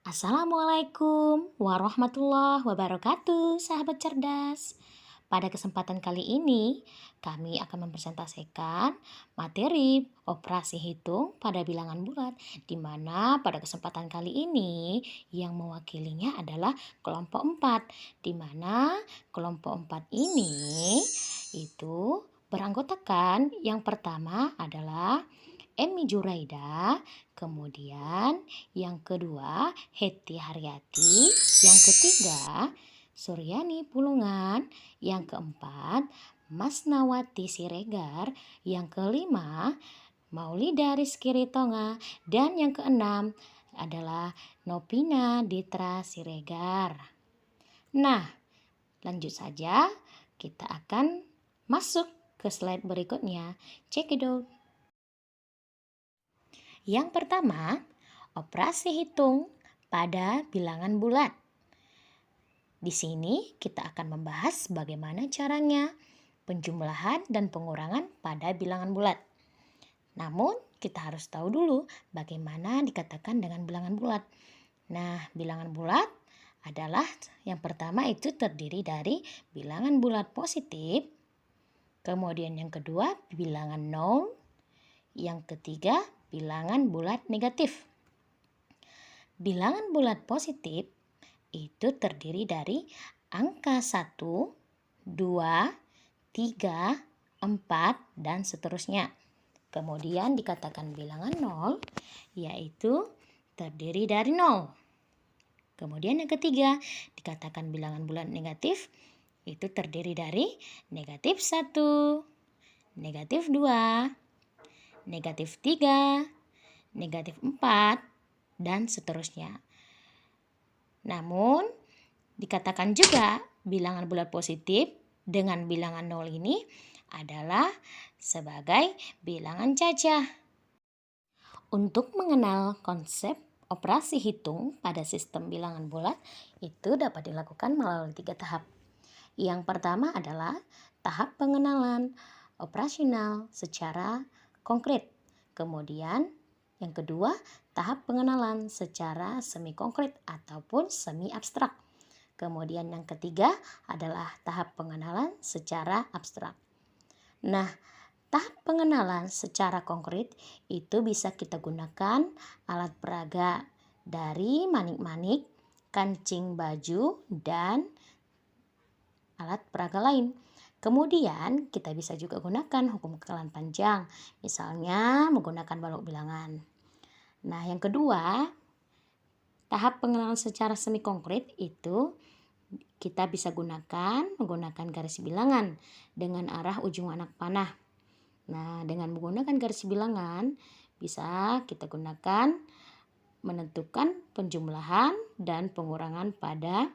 Assalamualaikum warahmatullahi wabarakatuh, sahabat cerdas. Pada kesempatan kali ini, kami akan mempresentasikan materi operasi hitung pada bilangan bulat, di mana pada kesempatan kali ini yang mewakilinya adalah kelompok 4, di mana kelompok 4 ini itu beranggotakan yang pertama adalah Emi Juraida, kemudian yang kedua Heti Haryati, yang ketiga Suryani Pulungan, yang keempat Mas Nawati Siregar, yang kelima Maulida Rizky Ritonga, dan yang keenam adalah Nopina Ditra Siregar. Nah, lanjut saja, kita akan masuk ke slide berikutnya. Check it out. Yang pertama, operasi hitung pada bilangan bulat. Di sini kita akan membahas bagaimana caranya penjumlahan dan pengurangan pada bilangan bulat. Namun, kita harus tahu dulu bagaimana dikatakan dengan bilangan bulat. Nah, bilangan bulat adalah yang pertama itu terdiri dari bilangan bulat positif, kemudian yang kedua bilangan nol, yang ketiga bilangan bulat negatif. Bilangan bulat positif itu terdiri dari angka 1, 2, 3, 4, dan seterusnya. Kemudian dikatakan bilangan nol, yaitu terdiri dari 0. Kemudian yang ketiga dikatakan bilangan bulat negatif, itu terdiri dari negatif 1, negatif 2, negatif 3, negatif 4, dan seterusnya. Namun, dikatakan juga bilangan bulat positif dengan bilangan 0 ini adalah sebagai bilangan cacah. Untuk mengenal konsep operasi hitung pada sistem bilangan bulat, itu dapat dilakukan melalui 3 tahap. Yang pertama adalah tahap pengenalan operasional secara konkret. Kemudian yang kedua, tahap pengenalan secara semi konkret ataupun semi abstrak. Kemudian yang ketiga adalah tahap pengenalan secara abstrak. Nah, tahap pengenalan secara konkret itu bisa kita gunakan alat peraga dari manik-manik, kancing baju, dan alat peraga lain. Kemudian kita bisa juga gunakan hukum kekalian panjang, misalnya menggunakan balok bilangan. Nah, yang kedua, tahap pengenalan secara semi konkret itu kita bisa menggunakan garis bilangan dengan arah ujung anak panah. Nah, dengan menggunakan garis bilangan bisa kita gunakan menentukan penjumlahan dan pengurangan pada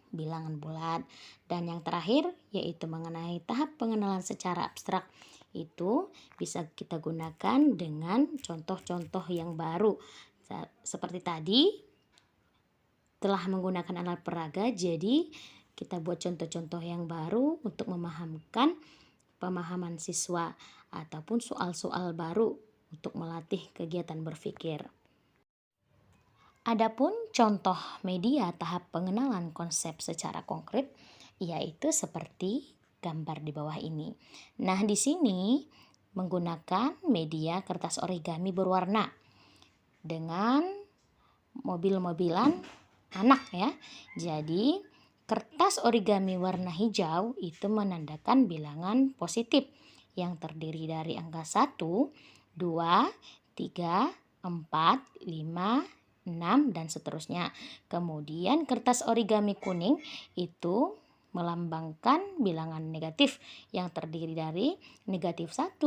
bilangan bulat. Dan yang terakhir yaitu mengenai tahap pengenalan secara abstrak, itu bisa kita gunakan dengan contoh-contoh yang baru. Seperti tadi telah menggunakan alat peraga, jadi kita buat contoh-contoh yang baru untuk memahamkan pemahaman siswa ataupun soal-soal baru untuk melatih kegiatan berpikir. Adapun contoh media tahap pengenalan konsep secara konkret yaitu seperti gambar di bawah ini. Nah, di sini menggunakan media kertas origami berwarna dengan mobil-mobilan anak ya. Jadi, kertas origami warna hijau itu menandakan bilangan positif yang terdiri dari angka 1, 2, 3, 4, 5, 6, dan seterusnya. Kemudian kertas origami kuning itu melambangkan bilangan negatif yang terdiri dari negatif 1,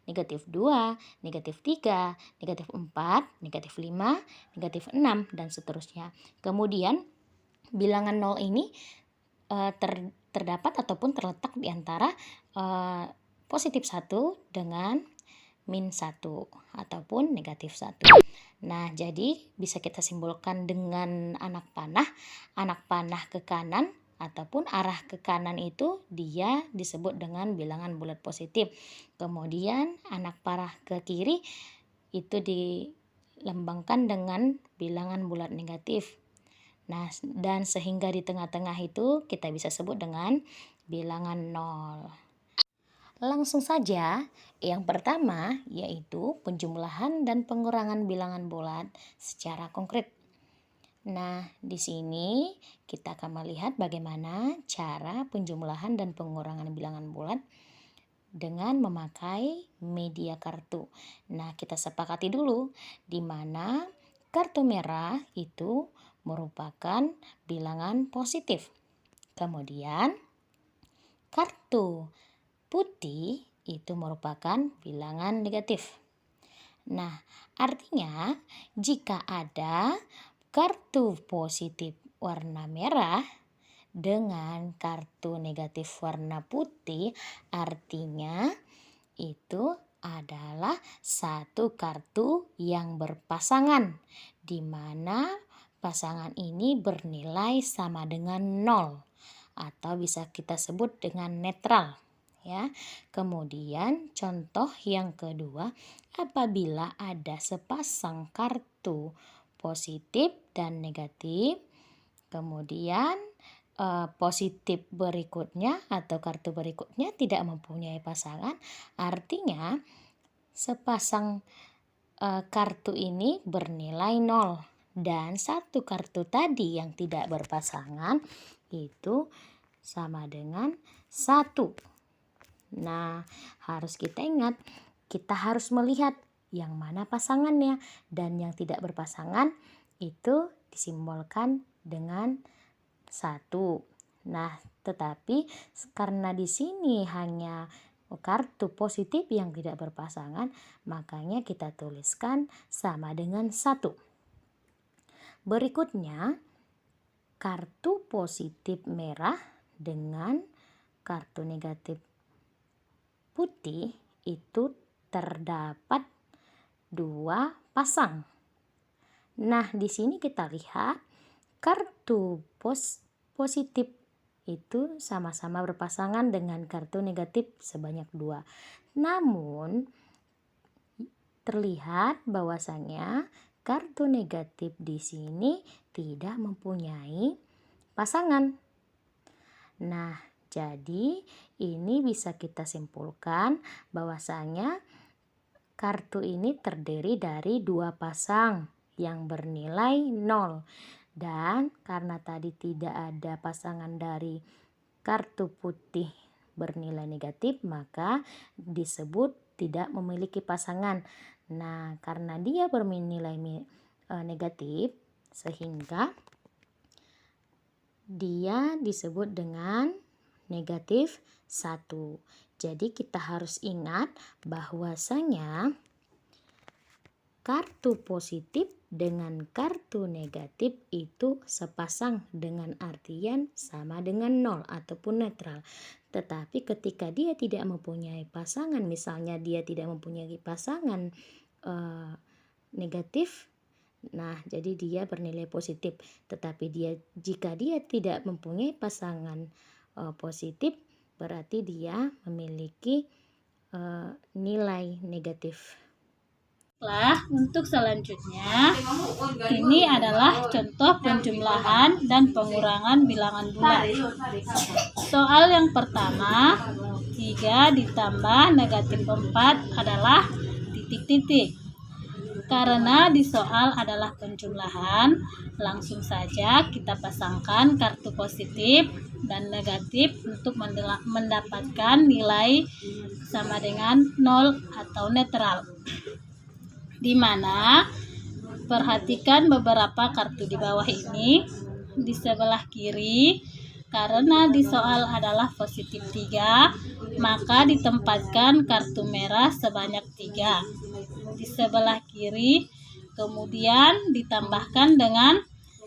negatif 2, negatif 3, negatif 4, negatif 5, negatif 6, dan seterusnya. Kemudian bilangan 0 ini terdapat ataupun terletak di antara positif 1 dengan min 1 ataupun negatif 1. Nah, jadi bisa kita simbolkan dengan anak panah ke kanan ataupun arah ke kanan itu dia disebut dengan bilangan bulat positif. Kemudian anak panah ke kiri itu lambangkan dengan bilangan bulat negatif. Nah, dan sehingga di tengah-tengah itu kita bisa sebut dengan bilangan 0. Langsung saja, yang pertama yaitu penjumlahan dan pengurangan bilangan bulat secara konkret. Nah, di sini kita akan melihat bagaimana cara penjumlahan dan pengurangan bilangan bulat dengan memakai media kartu. Nah, kita sepakati dulu di mana kartu merah itu merupakan bilangan positif. Kemudian, kartu putih itu merupakan bilangan negatif. Nah, artinya jika ada kartu positif warna merah dengan kartu negatif warna putih, artinya itu adalah satu kartu yang berpasangan, di mana pasangan ini bernilai sama dengan 0 atau bisa kita sebut dengan netral. Ya. Kemudian contoh yang kedua, apabila ada sepasang kartu positif dan negatif, kemudian positif berikutnya atau kartu berikutnya tidak mempunyai pasangan, artinya sepasang kartu ini bernilai 0 dan satu kartu tadi yang tidak berpasangan itu sama dengan 1. Nah, harus kita ingat, kita harus melihat yang mana pasangannya, dan yang tidak berpasangan itu disimbolkan dengan 1. Nah, tetapi karena di sini hanya kartu positif yang tidak berpasangan, makanya kita tuliskan sama dengan 1. Berikutnya, kartu positif merah dengan kartu negatif putih itu terdapat 2 pasang. Nah, di sini kita lihat kartu positif itu sama-sama berpasangan dengan kartu negatif sebanyak 2. Namun, terlihat bahwasanya kartu negatif di sini tidak mempunyai pasangan. Nah, jadi ini bisa kita simpulkan bahwasanya kartu ini terdiri dari 2 pasang yang bernilai 0. Dan karena tadi tidak ada pasangan dari kartu putih bernilai negatif, maka disebut tidak memiliki pasangan. Nah, karena dia bernilai negatif, sehingga dia disebut dengan negatif 1. Jadi kita harus ingat bahwasanya kartu positif dengan kartu negatif itu sepasang dengan artian sama dengan 0 ataupun netral. Tetapi ketika dia tidak mempunyai pasangan, misalnya dia tidak mempunyai pasangan negatif, nah jadi dia bernilai positif. Tetapi jika dia tidak mempunyai pasangan positif, berarti dia memiliki nilai negatif. Untuk selanjutnya, ini adalah contoh penjumlahan dan pengurangan bilangan bulat. Soal yang pertama, 3 ditambah negatif 4 adalah titik-titik. Karena di soal adalah penjumlahan, langsung saja kita pasangkan kartu positif dan negatif untuk mendapatkan nilai sama dengan 0 atau netral. Di mana perhatikan beberapa kartu di bawah ini. Di sebelah kiri, karena di soal adalah positif 3, maka ditempatkan kartu merah sebanyak 3 di sebelah kiri, kemudian ditambahkan dengan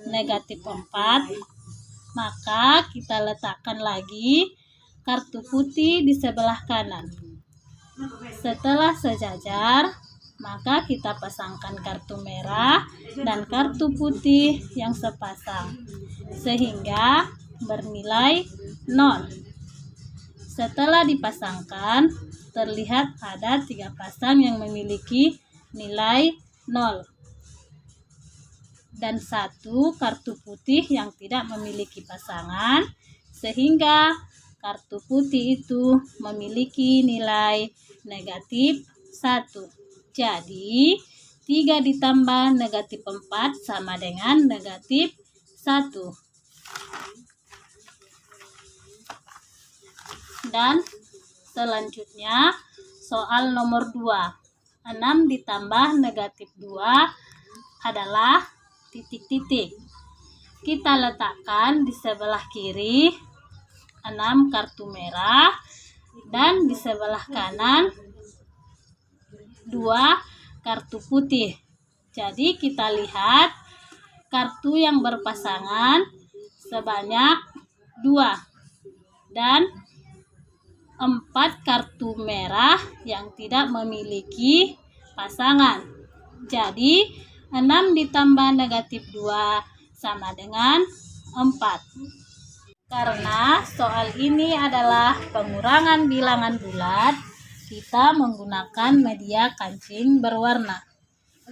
negatif 4, maka kita letakkan lagi kartu putih di sebelah kanan. Setelah sejajar, maka kita pasangkan kartu merah dan kartu putih yang sepasang, sehingga bernilai 0. Setelah dipasangkan, terlihat ada 3 pasang yang memiliki nilai 0. dan 1 kartu putih yang tidak memiliki pasangan, sehingga kartu putih itu memiliki nilai negatif 1. Jadi 3 ditambah negatif 4 sama dengan negatif 1. Dan selanjutnya soal nomor 2. 6 ditambah negatif 2 adalah titik-titik. Kita letakkan di sebelah kiri 6 kartu merah dan di sebelah kanan 2 kartu putih. Jadi kita lihat kartu yang berpasangan sebanyak 2 dan 4 kartu merah yang tidak memiliki pasangan. Jadi 6 ditambah negatif 2 sama dengan 4. Karena soal ini adalah pengurangan bilangan bulat, kita menggunakan media kancing berwarna,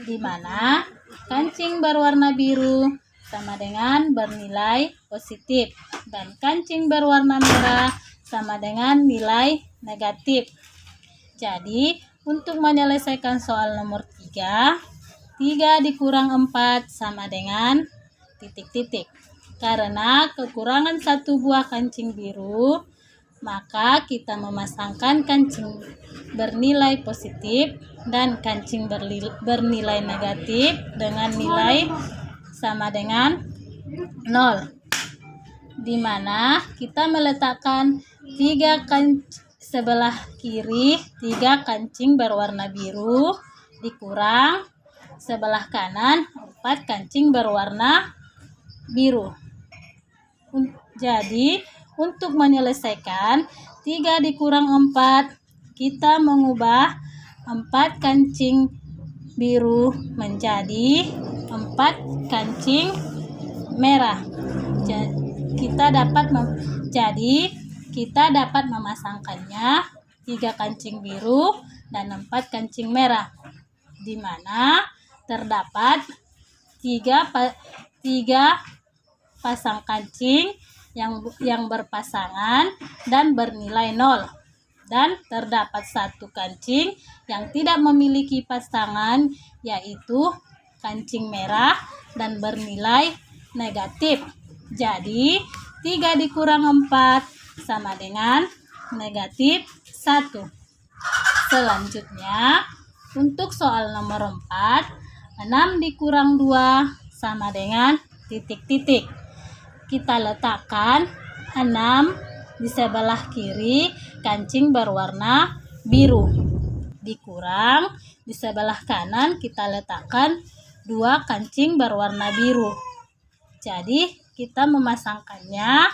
di mana kancing berwarna biru sama dengan bernilai positif dan kancing berwarna merah sama dengan nilai negatif. Jadi, untuk menyelesaikan soal nomor 3, 3 dikurang 4 sama dengan titik-titik. Karena kekurangan 1 buah kancing biru, maka kita memasangkan kancing bernilai positif dan kancing bernilai negatif dengan nilai sama dengan 0. Di mana kita meletakkan 3 sebelah kiri 3 kancing berwarna biru dikurang sebelah kanan 4 kancing berwarna biru. Jadi untuk menyelesaikan 3 dikurang 4, kita mengubah 4 kancing biru menjadi 4 kancing merah. Kita dapat memasangkannya 3 kancing biru dan 4 kancing merah, di mana terdapat 3 pasang kancing yang berpasangan dan bernilai 0, dan terdapat 1 kancing yang tidak memiliki pasangan, yaitu kancing merah dan bernilai negatif. Jadi 3 dikurang 4 sama dengan negatif 1. Selanjutnya untuk soal nomor 4, 6 dikurang 2 sama dengan titik-titik. Kita letakkan 6 di sebelah kiri kancing berwarna biru, dikurang di sebelah kanan kita letakkan 2 kancing berwarna biru. Jadi kita memasangkannya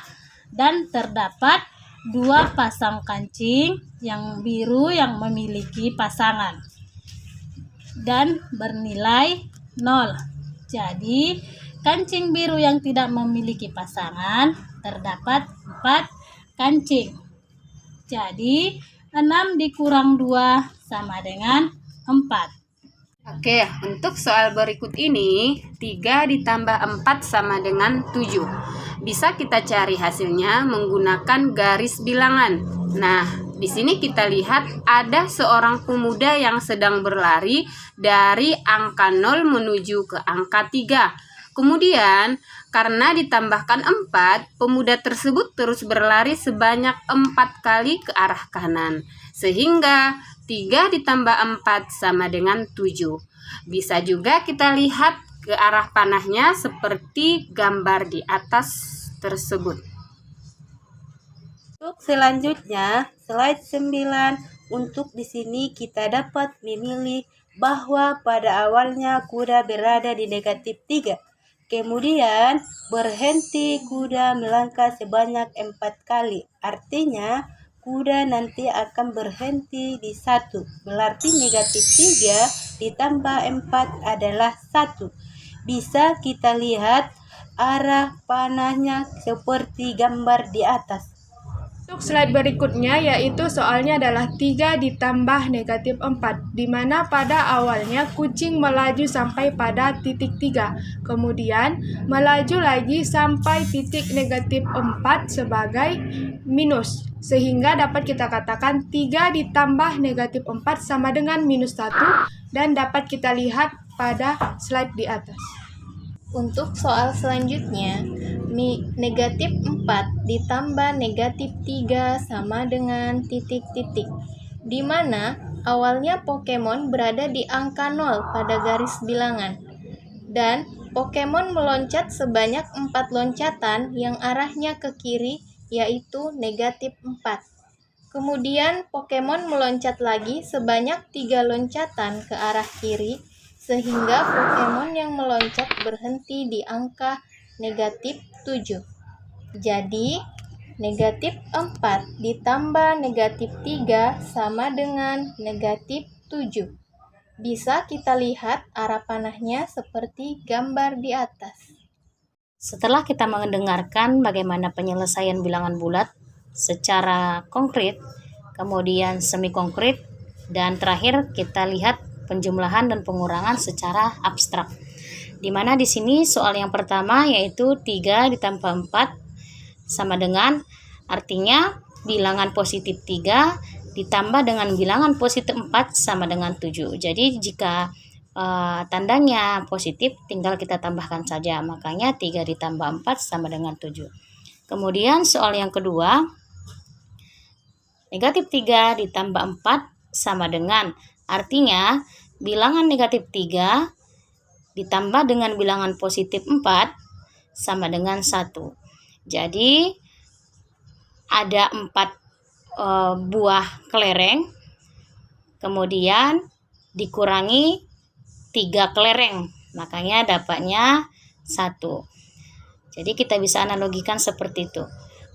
dan terdapat 2 pasang kancing yang biru yang memiliki pasangan dan bernilai 0. Jadi kancing biru yang tidak memiliki pasangan terdapat 4 kancing. Jadi 6 dikurang 2 sama dengan 4. Oke, untuk soal berikut ini 3 ditambah 4 sama dengan 7. Bisa kita cari hasilnya menggunakan garis bilangan. Nah, di sini kita lihat ada seorang pemuda yang sedang berlari dari angka 0 menuju ke angka 3. Kemudian, karena ditambahkan 4, pemuda tersebut terus berlari sebanyak 4 kali ke arah kanan. Sehingga 3 ditambah 4 sama dengan 7. Bisa juga kita lihat ke arah panahnya seperti gambar di atas tersebut. Untuk selanjutnya, slide 9. Untuk di sini kita dapat memilih bahwa pada awalnya kuda berada di negatif 3. Kemudian berhenti kuda melangkah sebanyak 4 kali. Artinya kuda nanti akan berhenti di 1. Berarti negatif 3 ditambah 4 adalah 1. Bisa kita lihat arah panahnya seperti gambar di atas. Untuk slide berikutnya yaitu soalnya adalah 3 ditambah negatif 4, di mana pada awalnya kucing melaju sampai pada titik 3, kemudian melaju lagi sampai titik negatif 4 sebagai minus, sehingga dapat kita katakan 3 ditambah negatif 4 sama dengan minus 1, dan dapat kita lihat pada slide di atas. Untuk soal selanjutnya, negatif 4 ditambah negatif 3 sama dengan titik-titik, di mana awalnya Pokemon berada di angka 0 pada garis bilangan, dan Pokemon meloncat sebanyak 4 loncatan yang arahnya ke kiri, yaitu negatif 4. Kemudian Pokemon meloncat lagi sebanyak 3 loncatan ke arah kiri, sehingga Pokemon yang meloncat berhenti di angka negatif 7. Jadi, negatif 4 ditambah negatif 3 sama dengan negatif 7. Bisa kita lihat arah panahnya seperti gambar di atas. Setelah kita mendengarkan bagaimana penyelesaian bilangan bulat secara konkret, kemudian semi konkret, dan terakhir kita lihat penjumlahan dan pengurangan secara abstrak. Di mana di sini soal yang pertama yaitu 3 ditambah 4 sama dengan, artinya bilangan positif 3 ditambah dengan bilangan positif 4 sama dengan 7. Jadi jika tandanya positif tinggal kita tambahkan saja, makanya 3 ditambah 4 sama dengan 7. Kemudian soal yang kedua, negatif 3 ditambah 4 sama dengan, artinya bilangan negatif 3 ditambah dengan bilangan positif 4 sama dengan 1. Jadi ada 4 buah kelereng, kemudian dikurangi 3 kelereng, makanya dapatnya 1. Jadi kita bisa analogikan seperti itu.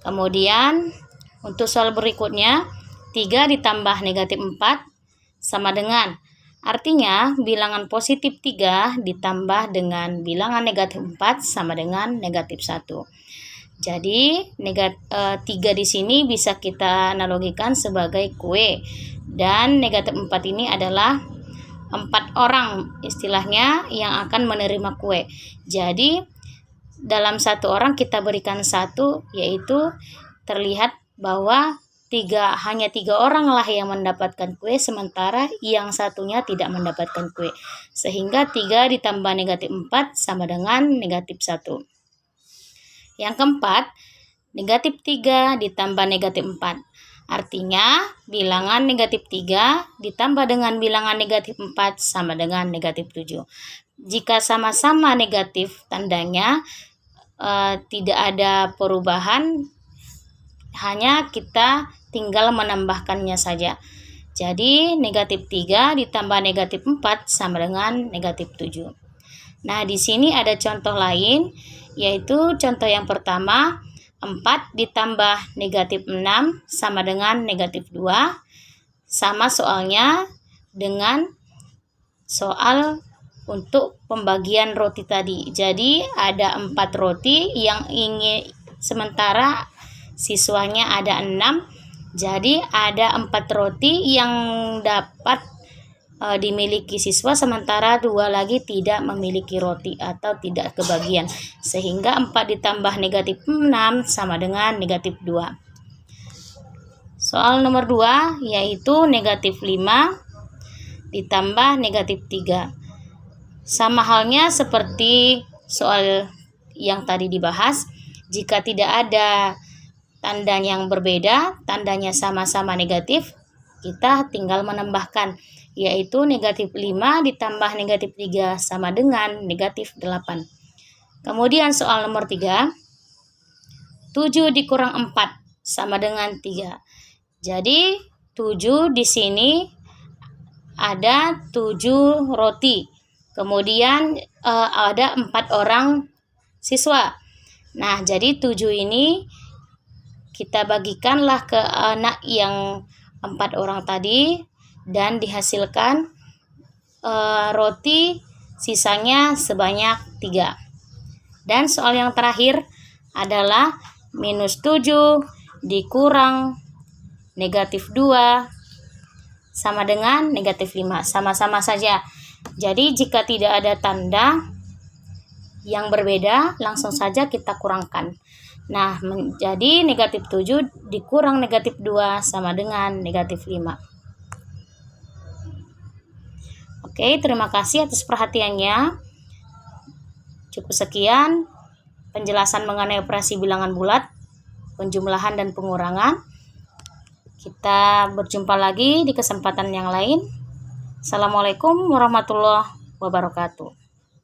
Kemudian untuk soal berikutnya, 3 ditambah negatif 4 sama dengan, artinya bilangan positif 3 ditambah dengan bilangan negatif 4 sama dengan negatif 1. Jadi 3 di sini bisa kita analogikan sebagai kue, dan negatif 4 ini adalah 4 orang istilahnya yang akan menerima kue. Jadi dalam 1 orang kita berikan 1, yaitu terlihat bahwa hanya 3 orang lah yang mendapatkan kue, sementara yang satunya tidak mendapatkan kue. Sehingga 3 ditambah negatif 4 sama dengan negatif 1. Yang keempat, negatif 3 ditambah negatif 4. Artinya bilangan negatif 3 ditambah dengan bilangan negatif 4 sama dengan negatif 7. Jika sama-sama negatif tandanya, tidak ada perubahan, hanya kita tinggal menambahkannya saja. Jadi negatif 3 ditambah negatif 4 sama dengan negatif 7. Nah, di sini ada contoh lain, yaitu contoh yang pertama, 4 ditambah negatif 6 sama dengan negatif 2. Sama soalnya dengan soal untuk pembagian roti tadi. Jadi ada 4 roti yang ingin, sementara siswanya ada 6. Jadi ada 4 roti yang dapat dimiliki siswa, sementara 2 lagi tidak memiliki roti atau tidak kebagian, sehingga 4 ditambah negatif 6 sama dengan negatif 2. Soal nomor 2 yaitu negatif 5 ditambah negatif 3. Sama halnya seperti soal yang tadi dibahas, jika tidak ada tanda yang berbeda, tandanya sama-sama negatif, kita tinggal menambahkan, yaitu negatif 5 ditambah negatif 3 sama dengan negatif 8. Kemudian soal nomor 3, 7 dikurang 4 sama dengan 3. Jadi 7 di sini ada 7 roti. Kemudian ada 4 orang siswa. Nah, jadi 7 ini kita bagikanlah ke anak yang 4 orang tadi, dan dihasilkan roti sisanya sebanyak 3. Dan soal yang terakhir adalah minus 7 dikurang negatif 2 sama dengan negatif 5. Sama-sama saja. Jadi jika tidak ada tanda yang berbeda, langsung saja kita kurangkan. Nah, menjadi negatif 7 dikurang negatif 2 sama dengan negatif 5. Oke, terima kasih atas perhatiannya. Cukup sekian penjelasan mengenai operasi bilangan bulat, penjumlahan dan pengurangan. Kita berjumpa lagi di kesempatan yang lain. Assalamualaikum warahmatullahi wabarakatuh.